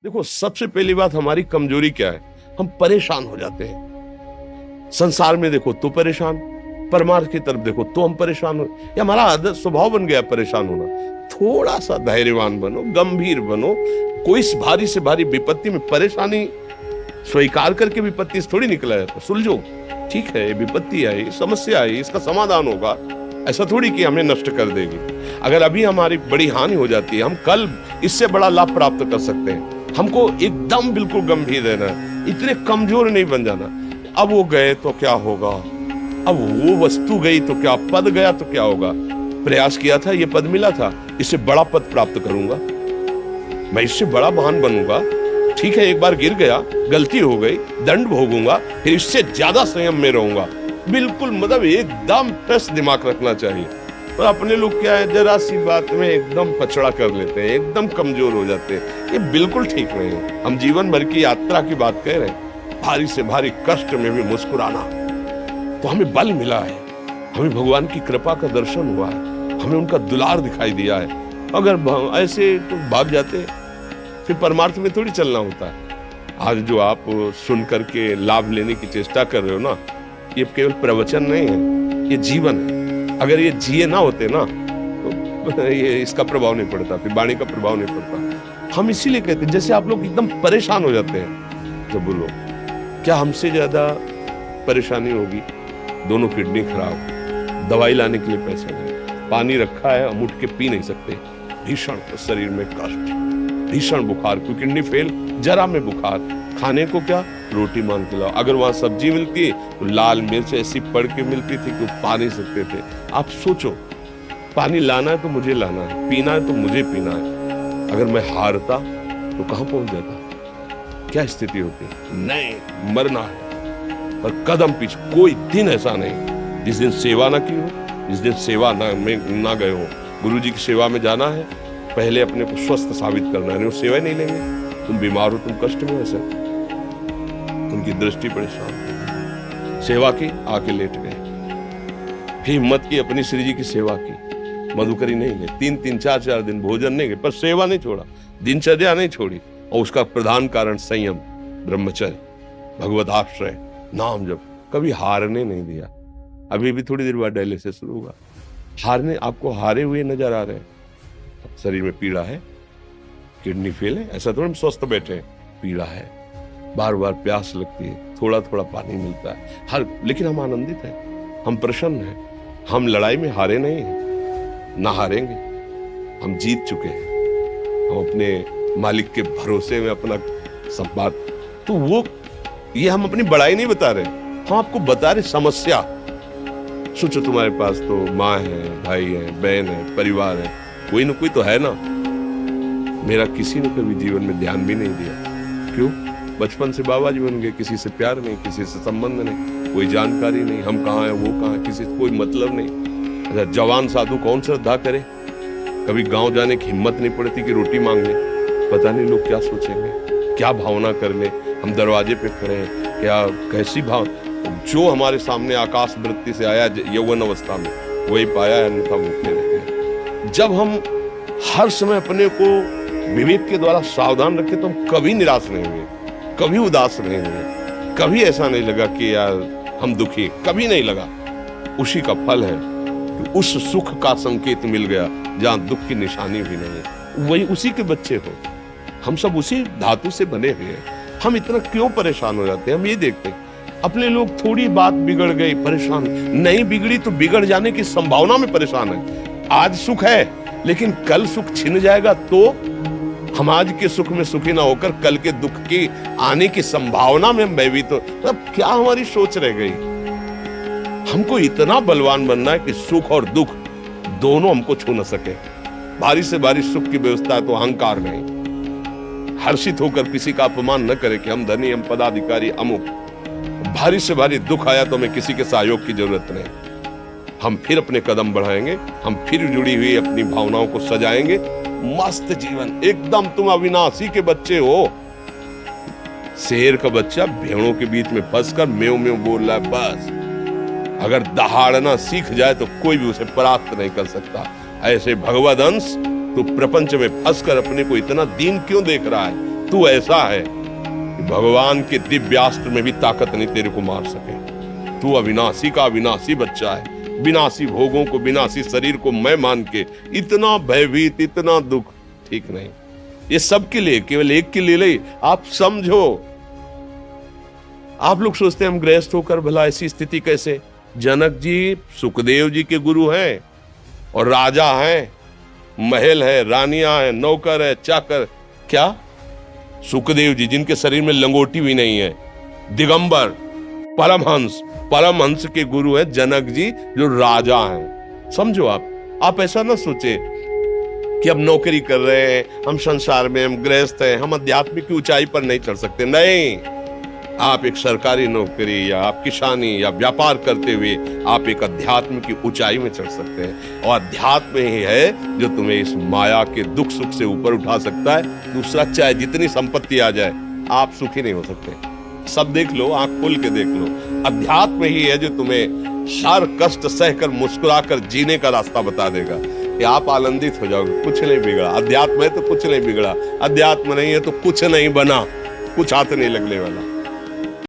देखो, सबसे पहली बात हमारी कमजोरी क्या है? हम परेशान हो जाते हैं। संसार में देखो तो परेशान, परमार्थ की तरफ देखो तो हम परेशान हो। ये हमारा आदत स्वभाव बन गया परेशान होना। थोड़ा सा धैर्यवान बनो, गंभीर बनो। कोई इस भारी से भारी विपत्ति में परेशानी स्वीकार करके विपत्ति से थोड़ी निकला है। तो सुलझो, ठीक है, विपत्ति आई, समस्या आई, इसका समाधान होगा। ऐसा थोड़ी कि हमें नष्ट कर देगी। अगर अभी हमारी बड़ी हानि हो जाती है, हम कल इससे बड़ा लाभ प्राप्त कर सकते हैं। हमको एकदम बिल्कुल गंभीर रहना है, इतने कमजोर नहीं बन जाना। अब वो गए तो क्या होगा, अब वो वस्तु गई तो क्या, पद गया तो क्या होगा। प्रयास किया था, ये पद मिला था, इससे बड़ा पद प्राप्त करूंगा, मैं इससे बड़ा महान बनूंगा। ठीक है, एक बार गिर गया, गलती हो गई, दंड भोगूंगा, फिर इससे ज्यादा संयम में रहूंगा। बिल्कुल मतलब एकदम फ्रेश दिमाग रखना चाहिए। और अपने लोग क्या है, जरा सी बात में एकदम पछड़ा कर लेते हैं, एकदम कमजोर हो जाते हैं। ये बिल्कुल ठीक नहीं है। हम जीवन भर की यात्रा की बात कह रहे हैं, भारी से भारी कष्ट में भी मुस्कुराना, तो हमें बल मिला है, हमें भगवान की कृपा का दर्शन हुआ है, हमें उनका दुलार दिखाई दिया है। अगर ऐसे तो भाग जाते फिर परमार्थ में थोड़ी चलना होता है। आज जो आप सुन करके लाभ लेने की चेष्टा कर रहे हो ना, ये केवल प्रवचन नहीं है, ये जीवन है। अगर ये जिए ना होते ना तो ये इसका प्रभाव नहीं पड़ता, फिर वाणी का प्रभाव नहीं पड़ता। हम इसीलिए कहते हैं, जैसे आप लोग एकदम परेशान हो जाते हैं जब बोलो, क्या हमसे ज्यादा परेशानी होगी? दोनों किडनी खराब, दवाई लाने के लिए पैसा नहीं, पानी रखा है हम उठ के पी नहीं सकते, भीषण शरीर में कष्ट, भीषण बुखार, क्योंकि किडनी फेल, जरा में बुखार, खाने को क्या, रोटी मान के लाओ। अगर वहां सब्जी मिलती है तो लाल मिर्च ऐसी पड़ के मिलती थी कि पा नहीं सकते थे। आप सोचो, पानी लाना है तो मुझे लाना है, पीना है तो मुझे पीना है। अगर मैं हारता तो कहां पहुंच जाता, क्या स्थिति होती? नहीं, मरना है। पर कदम पीछे कोई दिन ऐसा नहीं जिस दिन सेवा ना की हो, जिस दिन सेवा ना गए हो। गुरु जी की सेवा में जाना है, पहले अपने को स्वस्थ साबित करना है, नहीं सेवा नहीं लेंगे। तुम बीमार हो, तुम कष्ट में, ऐसे उनकी दृष्टि परेशान, सेवा की, आके लेट गए। फिर हिम्मत की, अपनी श्री जी की सेवा की, मधुकरी नहीं गए, 3-3, 4-4 दिन भोजन नहीं गए, पर सेवा नहीं छोड़ा, दिनचर्या नहीं छोड़ी। और उसका प्रधान कारण संयम, ब्रह्मचर्य, भगवत आश्रय, नाम जप, कभी हारने नहीं दिया। अभी भी थोड़ी देर बाद डायलिसिस शुरू होगा। हारने, आपको हारे हुए नजर आ रहे हैं? शरीर में पीड़ा है, किडनी फेल है, ऐसा तो हम स्वस्थ बैठे हैं, पीड़ा है, बार बार प्यास लगती है, थोड़ा थोड़ा पानी मिलता है, लेकिन हम आनंदित हैं, हम प्रसन्न हैं। हम लड़ाई में हारे नहीं हैं, ना हारेंगे, हम जीत चुके हैं। हम अपने मालिक के भरोसे में अपना सब बात, तो वो ये हम अपनी बड़ाई नहीं बता रहे, हम आपको बता रहे समस्या। सोचो, तुम्हारे पास तो माँ है, भाई है, बहन है, परिवार है, कोई ना कोई तो है ना। मेरा किसी ने कभी जीवन में ध्यान भी नहीं दिया। क्यों? बचपन से बाबा जी बन गए, किसी से प्यार नहीं, किसी से संबंध नहीं, कोई जानकारी नहीं, हम कहाँ हैं, वो कहाँ है, किसी से कोई मतलब नहीं। अच्छा, जवान साधु कौन श्रद्धा करे? कभी गांव जाने की हिम्मत नहीं पड़ती कि रोटी मांग ले। पता नहीं लोग क्या सोचेंगे, क्या भावना कर ले। हम दरवाजे पे खड़े हैं, क्या कैसी भाव, जो हमारे सामने आकाश वृत्ति से आया यौवन अवस्था में, वही पाया, अन्यथा भूखे रहे। जब हम हर समय अपने को विवेक के द्वारा सावधान रखे तो हम कभी निराश नहीं हुए, कभी उदास नहीं हुए, कभी ऐसा नहीं लगा कि यार हम दुखी, कभी नहीं लगा। उसी का फल है कि उस सुख का संकेत मिल गया जहां दुख की निशानी भी नहीं है। वही उसी के बच्चे हो, हम सब उसी धातु से बने हुए हैं। हम इतना क्यों परेशान हो जाते हैं? हम ये देखते हैं अपने लोग, थोड़ी बात बिगड़ गई परेशान, नहीं बिगड़ी तो बिगड़ जाने की संभावना में परेशान है। आज सुख है लेकिन कल सुख छिन जाएगा, तो हम आज के सुख में सुखी ना होकर कल के दुख की आने की संभावना में हम भयभीत हो। मतलब क्या हमारी सोच रह गई? हमको इतना बलवान बनना है कि सुख और दुख दोनों हमको छू न सके। भारी से भारी सुख की व्यवस्था है तो अहंकार नहीं, हर्षित होकर किसी का अपमान न करे कि हम धनी, हम पदाधिकारी, अमुक। भारी से भारी दुख आया तो हमें किसी के सहयोग की जरूरत नहीं। हम फिर अपने कदम बढ़ाएंगे, हम फिर जुड़ी हुई अपनी भावनाओं को सजाएंगे। मस्त जीवन, एकदम तुम अविनाशी के बच्चे हो। शेर का बच्चा भेड़ों के बीच में फंसकर म्यों म्यों बोल रहा है, बस अगर दहाड़ना सीख जाए तो कोई भी उसे परास्त नहीं कर सकता। ऐसे भगवद अंश तो प्रपंच में फंसकर अपने को इतना दीन क्यों देख रहा है? तू ऐसा है कि भगवान के दिव्यास्त्र में भी ताकत नहीं तेरे को मार सके। तू अविनाशी का अविनाशी बच्चा है। विनाशी भोगों को, विनाशी शरीर को मैं मान के इतना भयभीत, इतना दुख ठीक नहीं। ये सबके लिए, केवल एक के लिए नहीं। आप समझो, आप लोग सोचते हैं हम गृहस्थ होकर भला ऐसी स्थिति कैसे। जनक जी सुखदेव जी के गुरु हैं और राजा हैं, महल है, रानियां हैं, नौकर है, चाकर। क्या सुखदेव जी जिनके शरीर में लंगोटी भी नहीं है, दिगंबर, परमहंस, परमहंस के गुरु हैं जनक जी जो राजा हैं। समझो आप ऐसा ना सोचे कि हम नौकरी कर रहे हैं, हम संसार में, हम गृहस्थ हैं, हम आध्यात्मिक की ऊंचाई पर नहीं चढ़ सकते। नहीं, आप एक सरकारी नौकरी या आप किसानी या व्यापार करते हुए आप एक अध्यात्म की ऊंचाई में चढ़ सकते हैं। और अध्यात्म ही है जो तुम्हें इस माया के दुख सुख से ऊपर उठा सकता है। दूसरा, चाहे जितनी संपत्ति आ जाए, आप सुखी नहीं हो सकते। सब देख लो, आंख खोल के देख लो, अध्यात्म ही है जो तुम्हें हर कष्ट सहकर मुस्कुराकर जीने का रास्ता बता देगा कि आप आनंदित हो जाओगे। कुछ नहीं बिगड़ा। अध्यात्म है तो कुछ नहीं बिगड़ा, अध्यात्म नहीं है तो कुछ नहीं बना, कुछ हाथ नहीं लगने वाला।